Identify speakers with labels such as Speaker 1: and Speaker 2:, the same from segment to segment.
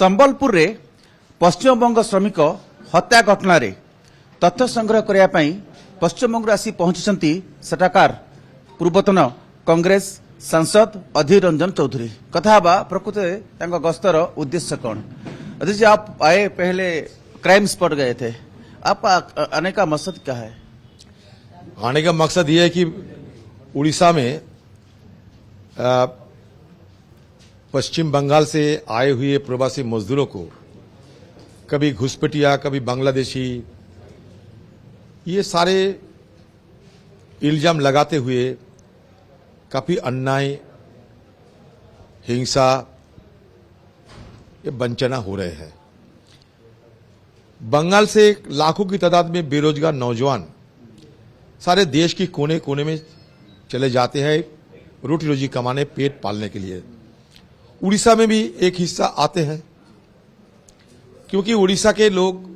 Speaker 1: संबलपुर रे पश्चिमबंग श्रमिक हत्या घटना रे तथ्य संग्रह करने पाई पश्चिमबंग आसी पहुंची सेठाकार पूर्वतन कांग्रेस सांसद अधीर रंजन चौधरी कथा प्रकृत गस्तर उद्देश्य कौन। अधीर जी, आप आए पहले क्राइम स्पॉट गए थे, आप आने का मकसद क्या है?
Speaker 2: आने का मकसद ये है कि उड़ीसा में पश्चिम बंगाल से आए हुए प्रवासी मजदूरों को कभी घुसपैठिया कभी बांग्लादेशी ये सारे इल्जाम लगाते हुए काफी अन्याय हिंसा ये वंचना हो रहे हैं। बंगाल से लाखों की तादाद में बेरोजगार नौजवान सारे देश की कोने कोने में चले जाते हैं रोटी रोजी कमाने पेट पालने के लिए। उड़ीसा में भी एक हिस्सा आते हैं क्योंकि उड़ीसा के लोग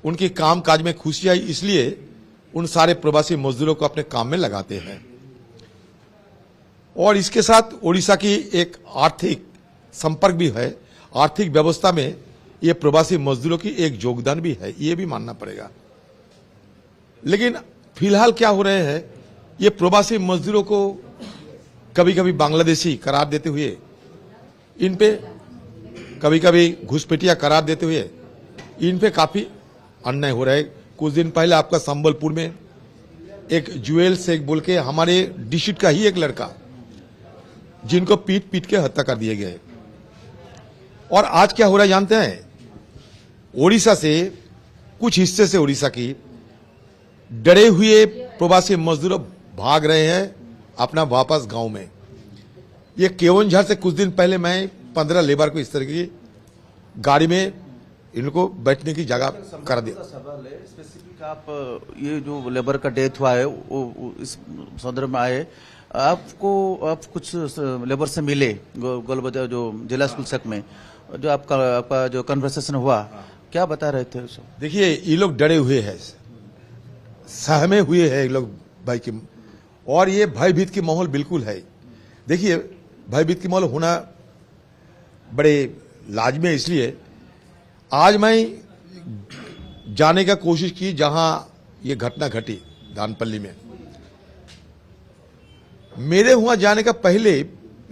Speaker 2: उनके काम काज में खुशी आई इसलिए उन सारे प्रवासी मजदूरों को अपने काम में लगाते हैं और इसके साथ उड़ीसा की एक आर्थिक संपर्क भी है। आर्थिक व्यवस्था में ये प्रवासी मजदूरों की एक योगदान भी है, ये भी मानना पड़ेगा। लेकिन फिलहाल क्या हो रहे हैं, ये प्रवासी मजदूरों को कभी कभी बांग्लादेशी करार देते हुए इन पे कभी कभी घुसपैठिया करार देते हुए इन पे काफी अन्याय हो रहा है। कुछ दिन पहले आपका संबलपुर में एक जुएल शेख बोल के हमारे डिस्ट्रिक्ट का ही एक लड़का जिनको पीट पीट के हत्या कर दिए गए। और आज क्या हो रहा है जानते हैं, ओडिशा से कुछ हिस्से से ओडिशा की डरे हुए प्रवासी मजदूर भाग रहे हैं अपना वापस गांव में। ये केवंझर से कुछ दिन पहले मैं 15 लेबर को इस तरह की गाड़ी में इनको बैठने की जगह कर दिया।
Speaker 1: स्पेसिफिक आप ये जो लेबर का डेथ हुआ है वो इस संदर्भ में आए, आपको आप कुछ लेबर से मिले गोलबाजार जो जिला स्कूल तक में जो आपका जो कन्वर्सेशन हुआ, क्या बता रहे थे?
Speaker 2: देखिए ये लोग डरे हुए हैं, सहमे हुए हैं ये लोग भाई की, और ये भयभीत की माहौल बिल्कुल है। देखिए भयभीत की माहौल होना बड़े लाजमी है, इसलिए आज मैं जाने का कोशिश की जहां ये घटना घटी दानपल्ली में। मेरे वहां जाने का पहले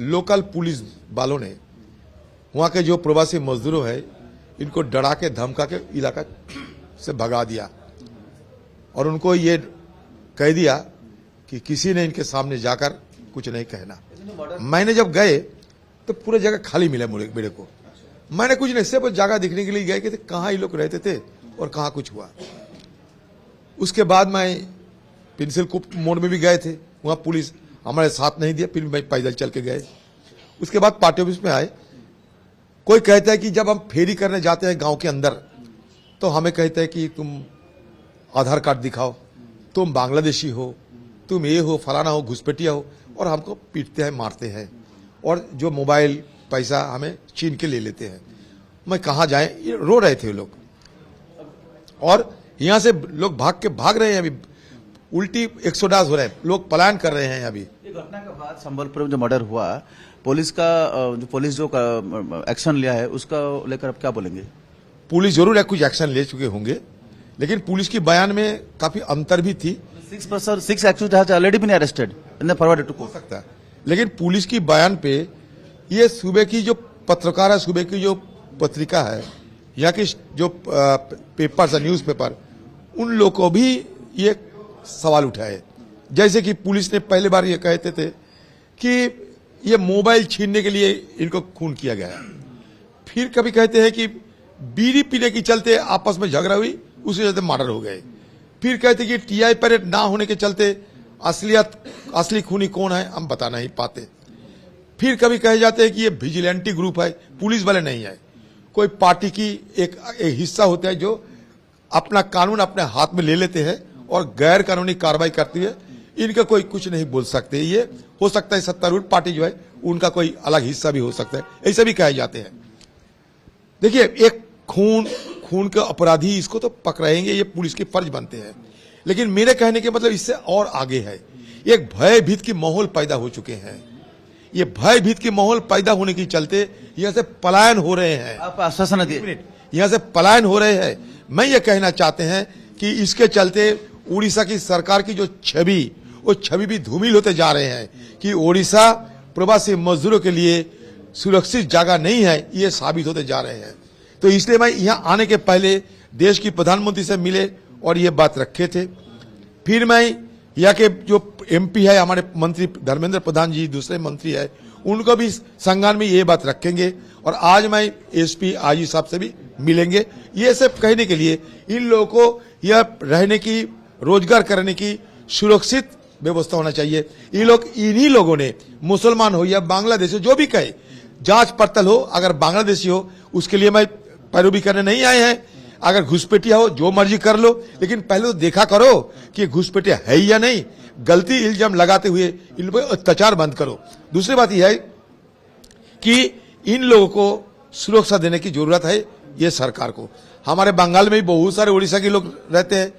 Speaker 2: लोकल पुलिस वालों ने वहां के जो प्रवासी मजदूरों हैं इनको डरा के धमका के इलाका से भगा दिया और उनको ये कह दिया कि किसी ने इनके सामने जाकर कुछ नहीं कहना। मैंने जब गए तो पूरा जगह खाली मिला मेरे को। मैंने कुछ नहीं, सिर्फ जगह दिखने के लिए गए कि कहाँ ये लोग रहते थे और कहाँ कुछ हुआ। उसके बाद मैं पेंसिल को मोड़ में भी गए थे, वहां पुलिस हमारे साथ नहीं दिया, फिर मैं पैदल चल के गए। उसके बाद पार्टी ऑफिस में आए। कोई कहता है कि जब हम फेरी करने जाते हैं गांव के अंदर तो हमें कहता है कि तुम आधार कार्ड दिखाओ, तुम बांग्लादेशी हो, तुम ये हो, फलाना हो, घुसपैठिया हो, और हमको पीटते हैं, मारते हैं और जो मोबाइल पैसा हमें छीन के ले लेते हैं। मैं कहाँ जाए, ये रो रहे थे लोग और यहां से लोग भाग रहे हैं। अभी उल्टी एक्सोडास हो रहा है, लोग पलायन कर रहे हैं। अभी
Speaker 1: ये घटना के बाद संबलपुर में जो मर्डर हुआ, पुलिस जो एक्शन लिया है उसका लेकर आप क्या बोलेंगे?
Speaker 2: पुलिस जरूर कुछ एक्शन ले चुके होंगे, लेकिन पुलिस की बयान में काफी अंतर भी थी।
Speaker 1: 6 accused has already been arrested and then forwarded to court.
Speaker 2: हो सकता है, लेकिन पुलिस की बयान पे ये सूबे की जो पत्रकार है, सूबे की जो पत्रिका है, यहाँ की जो पेपर्स है, न्यूज पेपर, उन लोगों को भी ये सवाल उठाए। जैसे कि पुलिस ने पहले बार ये कहते थे कि ये मोबाइल छीनने के लिए इनको खून किया गया। फिर कभी कहते हैं कि बीड़ी पीने के चलते आपस में झगड़ा हुई, उसी वजह से मर्डर हो गए। फिर कहते कि टीआई परेड ना होने के चलते असली खूनी कौन है हम बता नहीं पाते। फिर कभी कहे जाते हैं कि ये विजिलेंटी ग्रुप है, पुलिस वाले नहीं है, कोई पार्टी की एक हिस्सा होता है जो अपना कानून अपने हाथ में ले लेते हैं और गैर कानूनी कार्रवाई करती है। इनका कोई कुछ नहीं बोल सकते। ये हो सकता है सत्तारूढ़ पार्टी जो है उनका कोई अलग हिस्सा भी हो सकता है, ऐसे भी कहे जाते हैं। देखिए एक खून के अपराधी इसको तो पकड़ाएंगे, ये पुलिस के फर्ज बनते हैं, लेकिन मेरे कहने के मतलब इससे और आगे है। एक भयभीत की माहौल पैदा हो चुके हैं। ये भयभीत के माहौल पैदा होने के चलते यहाँ से पलायन हो रहे हैं।
Speaker 1: आप आश्वासन दिए।
Speaker 2: यहाँ से पलायन हो रहे हैं। मैं ये कहना चाहते हैं कि इसके चलते उड़ीसा की सरकार की जो छवि, वो छवि भी धूमिल होते जा रहे हैं कि उड़ीसा प्रवासी मजदूरों के लिए सुरक्षित जगह नहीं है, ये साबित होते जा रहे हैं। तो इसलिए मैं यहाँ आने के पहले देश की प्रधानमंत्री से मिले और ये बात रखे थे। फिर मैं यहाँ के जो एमपी है, हमारे मंत्री धर्मेंद्र प्रधान जी, दूसरे मंत्री है, उनको भी संज्ञान में ये बात रखेंगे। और आज मैं एसपी आईजी साहब से भी मिलेंगे, ये सब कहने के लिए इन लोगों को यह रहने की, रोजगार करने की सुरक्षित व्यवस्था होना चाहिए। इन्हीं लोगों ने, मुसलमान हो या बांग्लादेशी हो, जो भी कहे, जांच पड़ताल हो, अगर बांग्लादेशी हो उसके लिए मैं पैरवी करने नहीं आए हैं। अगर घुसपैठिया हो, जो मर्जी कर लो, लेकिन पहले तो देखा करो कि घुसपैठिया है या नहीं। गलती इल्जाम लगाते हुए इन पर अत्याचार बंद करो। दूसरी बात यह है कि इन लोगों को सुरक्षा देने की जरूरत है, ये सरकार को। हमारे बंगाल में भी बहुत सारे उड़ीसा के लोग रहते हैं,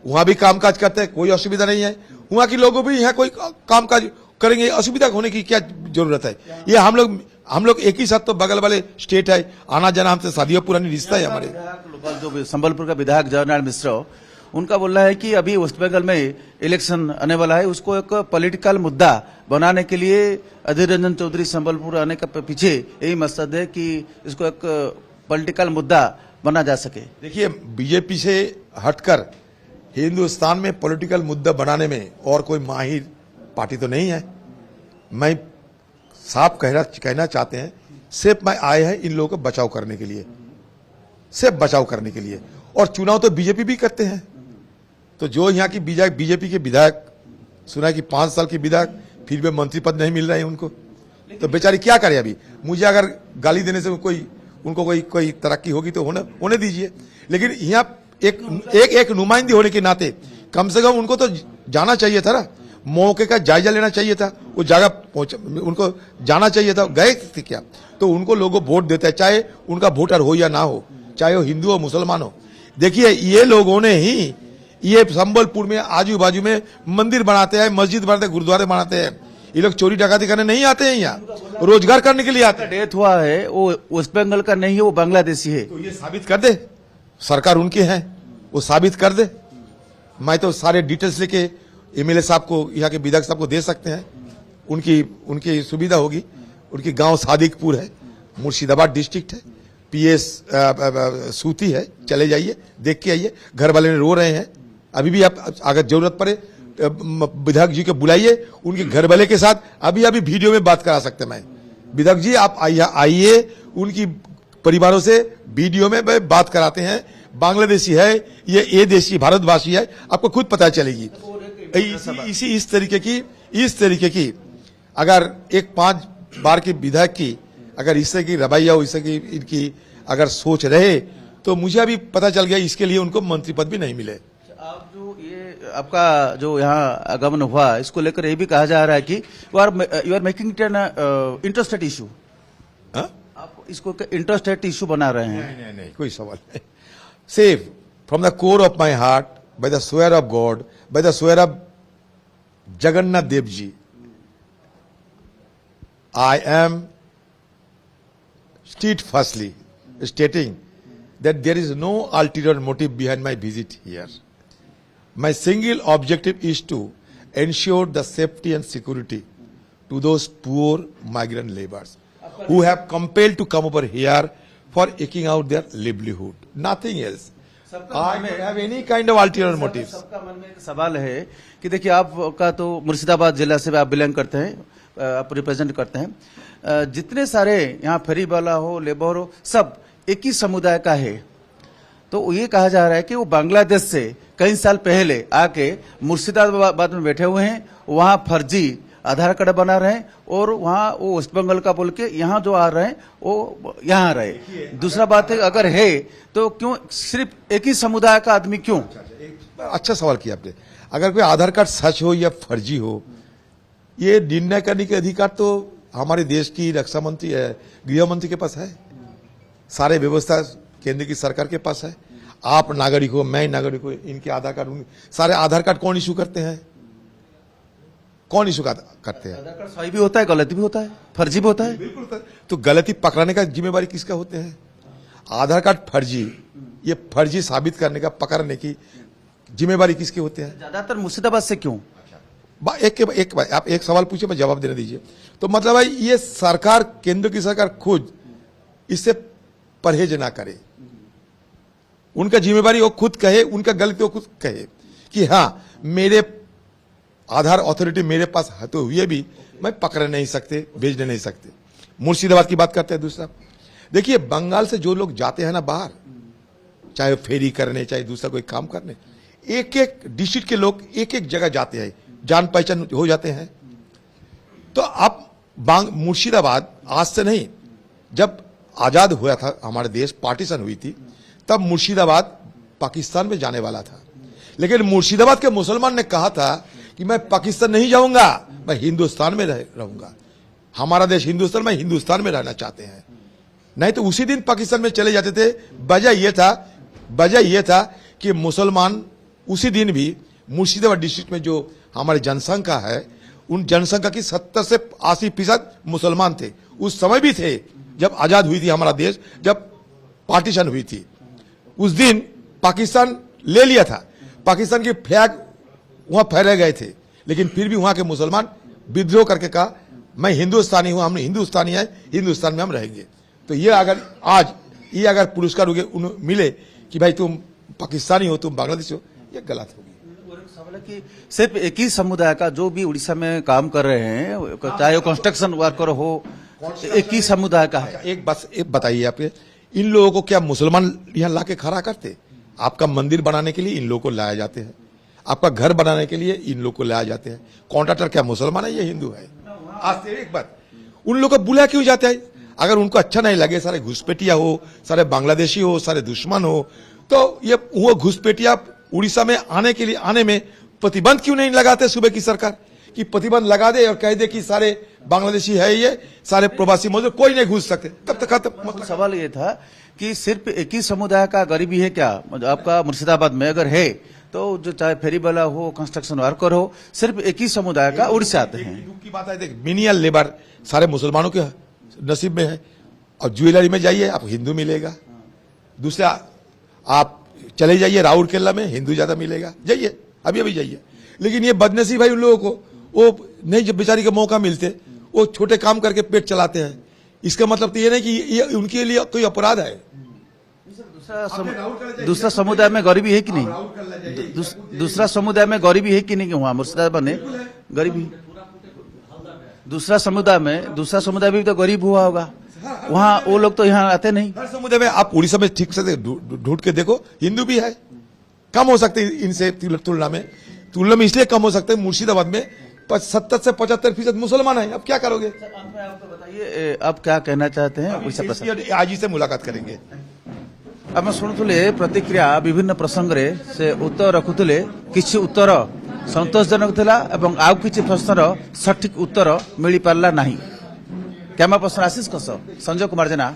Speaker 2: वहां भी कामकाज करते हैं, कोई असुविधा नहीं है। वहां के लोगों भी यहाँ कोई कामकाज करेंगे, असुविधा होने की क्या जरूरत है। ये हम लोग एक ही साथ तो बगल वाले स्टेट है, आना जाना हमसे शादियों पुरानी रिश्ता है हमारे।
Speaker 1: जो संबलपुर का विधायक जवाहरलाल मिश्र, उनका बोलना है कि अभी वेस्ट बंगाल में इलेक्शन आने वाला है, उसको एक पॉलिटिकल मुद्दा बनाने के लिए अधीर रंजन चौधरी संबलपुर आने का पीछे यही मकसद है कि इसको एक पॉलिटिकल मुद्दा बना जा सके।
Speaker 2: देखिए, बीजेपी से हटकर हिंदुस्तान में पॉलिटिकल मुद्दा बनाने में और कोई माहिर पार्टी तो नहीं है। मैं साफ कहना चाहते हैं, सिर्फ मैं आए हैं इन लोगों को बचाव करने के लिए, सिर्फ बचाव करने के लिए। और चुनाव तो बीजेपी भी करते हैं। तो जो यहाँ की बीजेपी के विधायक, सुना है कि 5 साल के विधायक, फिर भी मंत्री पद नहीं मिल रहे हैं उनको, तो बेचारी क्या करे। अभी मुझे अगर गाली देने से उनको कोई तरक्की होगी तो होने दीजिए। लेकिन यहाँ एक नुमाइंदी होने के नाते कम से कम उनको तो जाना चाहिए था ना, मौके का जायजा लेना चाहिए था, वो जगह उनको जाना चाहिए था। गए थे क्या? तो उनको लोगों वोट देते हैं, चाहे उनका वोटर हो या ना हो, चाहे वो हिंदू हो मुसलमान हो। देखिए, ये लोगों ने ही ये संबलपुर में आजू बाजू में मंदिर बनाते हैं, मस्जिद बनाते हैं, गुरुद्वारे बनाते हैं। ये लोग चोरी डकाती करने नहीं आते हैं, यहाँ रोजगार करने के लिए आते हैं।
Speaker 1: डेथ हुआ है वो वेस्ट बंगाल का नहीं है, वो बांग्लादेशी है।
Speaker 2: तो ये साबित कर दे, सरकार उनके हैं, वो साबित कर दे। मैं तो सारे डिटेल्स लेके एमएलए साहब को, यहाँ के विधायक साहब को दे सकते हैं, उनकी सुविधा होगी। उनकी गांव सादिकपुर है, मुर्शिदाबाद डिस्ट्रिक्ट है, पीएस सूती है, चले जाइए, देख के आइए। घर वाले रो रहे हैं, अभी भी आप अगर जरूरत पड़े विधायक जी को बुलाइए, उनके घर वाले के साथ अभी वीडियो में बात करा सकते हैं। मैं विधायक जी आप आइए, उनकी परिवारों से वीडियो में बात कराते हैं। बांग्लादेशी है, ये देशी भारतवासी है, आपको खुद पता चलेगी। इस तरीके की अगर एक 5 बार के विधायक की अगर इससे की रवैया हो, इससे की इनकी अगर सोच रहे, तो मुझे अभी पता चल गया इसके लिए उनको मंत्री पद भी नहीं मिले।
Speaker 1: आप जो ये आपका जो यहाँ आगमन हुआ, इसको लेकर ये भी कहा जा रहा है कि you are making it an interstate issue. आप इसको इंटरस्टेट इशू बना रहे हैं।
Speaker 2: नहीं, कोई सवाल नहीं। Safe from the core of my heart, by the swear of God, by the swear of Jagannath Dev ji, I am steadfastly stating that there is no ulterior motive behind my visit here. My single objective is to ensure the safety and security to those poor migrant laborers who have compelled to come over here for eking out their livelihood. Nothing else. I don't have any kind of ulterior motives.
Speaker 1: सबका मन में एक सवाल है कि देखिए, आपका तो मुर्शिदाबाद जिला से आप बिलोंग करते हैं, आप रिप्रेजेंट करते हैं। जितने सारे यहाँ फेरी वाला हो, लेबर हो, सब एक ही समुदाय का है। तो ये कहा जा रहा है कि वो बांग्लादेश से कई साल पहले आके मुर्शिदाबाद में बैठे हुए हैं, वहाँ फर्जी आधार कार्ड बना रहे हैं और वहाँ वो वेस्ट बंगाल का बोल के यहाँ जो आ रहे हैं वो यहाँ रहे। दूसरा बात है, अगर है तो क्यों सिर्फ एक ही समुदाय का आदमी क्यों?
Speaker 2: अच्छा सवाल किया आपने। अगर कोई आधार कार्ड सच हो या फर्जी हो, ये निर्णय करने के अधिकार तो हमारे देश की रक्षा मंत्री है, गृह मंत्री के पास है। सारे व्यवस्था केंद्र की सरकार के पास है। आप नागरिक हो, मैं नागरिक हो, इनके आधार कार्ड, सारे आधार कार्ड कौन इशू करते हैं? कौन इशू करते हैं?
Speaker 1: आधार कार्ड सही भी होता है, गलती भी होता है, फर्जी भी होता है।
Speaker 2: बिल्कुल होता है। तो गलती पकड़ाने का जिम्मेवारी किसका होते हैं? आधार कार्ड फर्जी, ये फर्जी साबित करने का, पकड़ने की जिम्मेवारी किसके होते हैं?
Speaker 1: ज्यादातर मुर्शिदाबाद से क्यों?
Speaker 2: आप एक सवाल पूछिए, मैं जवाब देने दीजिए। तो मतलब भाई ये सरकार, केंद्र की सरकार खुद इससे परहेज ना करे। उनका जिम्मेवारी वो खुद कहे, उनका गलती वो खुद कहे कि हाँ मेरे आधार अथॉरिटी मेरे पास तो हुए भी मैं पकड़ नहीं सकते, भेज नहीं सकते। मुर्शिदाबाद की बात करते हैं। दूसरा देखिए, बंगाल से जो लोग जाते हैं ना बाहर, चाहे फेरी करने, चाहे दूसरा कोई काम करने, एक एक डिस्ट्रिक्ट के लोग एक एक जगह जाते हैं, जान पहचान हो जाते हैं। तो अब मुर्शिदाबाद आज से नहीं, जब आजाद हुआ था हमारा देश, पार्टीशन हुई थी, तब मुर्शिदाबाद पाकिस्तान में जाने वाला था। लेकिन मुर्शिदाबाद के मुसलमान ने कहा था कि मैं पाकिस्तान नहीं जाऊंगा, मैं हिंदुस्तान में रहूंगा। हमारा देश हिंदुस्तान में, हिंदुस्तान में रहना चाहते हैं। नहीं तो उसी दिन पाकिस्तान में चले जाते थे। वजह यह था कि मुसलमान उसी दिन भी मुर्शिदाबाद डिस्ट्रिक्ट में जो हमारी जनसंख्या है, उन जनसंख्या की 70 से 80% मुसलमान थे। उस समय भी थे जब आजाद हुई थी हमारा देश, जब पार्टीशन हुई थी। उस दिन पाकिस्तान ले लिया था, पाकिस्तान की फ्लैग वहां फहराए गए थे, लेकिन फिर भी वहां के मुसलमान विद्रोह करके कहा मैं हिंदुस्तानी हूं, हम हिंदुस्तानी है, हिंदुस्तान में हम रहेंगे। तो ये अगर आज ये अगर पुरस्कार मिले कि भाई तुम पाकिस्तानी हो, तुम बांग्लादेशी हो, ये गलत होगी।
Speaker 1: सवाल है कि सिर्फ एक ही समुदाय का जो भी उड़ीसा में काम कर रहे हैं, चाहे वो कंस्ट्रक्शन वर्कर हो, एक ही समुदाय का है।
Speaker 2: एक बताइए, आपके इन लोगों को क्या मुसलमान यहाँ ला के खड़ा करते? आपका मंदिर बनाने के लिए इन लोगों को लाया जाते हैं, आपका घर बनाने के लिए इन लोगों को लाया जाते हैं। कॉन्ट्रैक्टर क्या मुसलमान है, ये हिंदू है? आज से एक बात, उन लोगों को बुलाया क्यों जाता है? अगर उनको अच्छा नहीं लगे, सारे घुसपैठिया हो, सारे बांग्लादेशी हो, सारे दुश्मन हो, तो ये वो घुसपैठिया उड़ीसा में आने में प्रतिबंध क्यों नहीं लगाते सुबह की सरकार, कि प्रतिबंध लगा दे और कह दे कि सारे बांग्लादेशी है, ये सारे प्रवासी मजदूर, कोई नहीं घुस सकते, तब तक खत्म।
Speaker 1: सवाल ये था कि सिर्फ एक ही समुदाय का गरीबी है क्या? आपका मुर्शिदाबाद में अगर है तो जो चाहे फेरी वाला हो, कंस्ट्रक्शन वर्कर हो, सिर्फ एक ही समुदाय का उड़ीसा आते हैं।
Speaker 2: दुख की बात है, देख मिनियल लेबर सारे मुसलमानों के नसीब में है। और ज्वेलरी में जाइए आप हिंदू मिलेगा, दूसरा आप चले जाइए राउरकेला में हिंदू ज्यादा मिलेगा, जाइए अभी जाइए। लेकिन ये बदनसीब भाई उन लोगों को वो नहीं, जब बेचारी का मौका मिलते वो छोटे काम करके पेट चलाते हैं। इसका मतलब तो ये नहीं कि ये उनके लिए कोई अपराध है।
Speaker 1: दूसरा समुदाय में गरीबी है कि नहीं? दूसरा समुदाय में गरीबी है कि नहीं? वहाँ मुर्शिदाबाद में गरीबी, दूसरा समुदाय भी तो गरीब हुआ होगा। वहाँ वो लोग तो यहाँ आते नहीं।
Speaker 2: हर समुदाय में आप उड़ीसा में ठीक से ढूंढ के देखो, हिंदू भी है। कम हो सकते इनसे तुलना में इसलिए कम हो सकते हैं। मुर्शिदाबाद में 70 से 75% मुसलमान है। अब क्या करोगे?
Speaker 1: आपको बताइए, आप क्या कहना चाहते हैं?
Speaker 2: आज ही से मुलाकात करेंगे।
Speaker 1: आम शुणुले प्रतिक्रिया विभिन्न प्रसंग से उत्तर रखुले। किछि उत्तर संतोषजनक थिला एवं आउ किछि प्रश्नर सठिक उत्तर मिल पारला नहीं। कैमरा पर्सन आशीष कस, संजय कुमार जेना,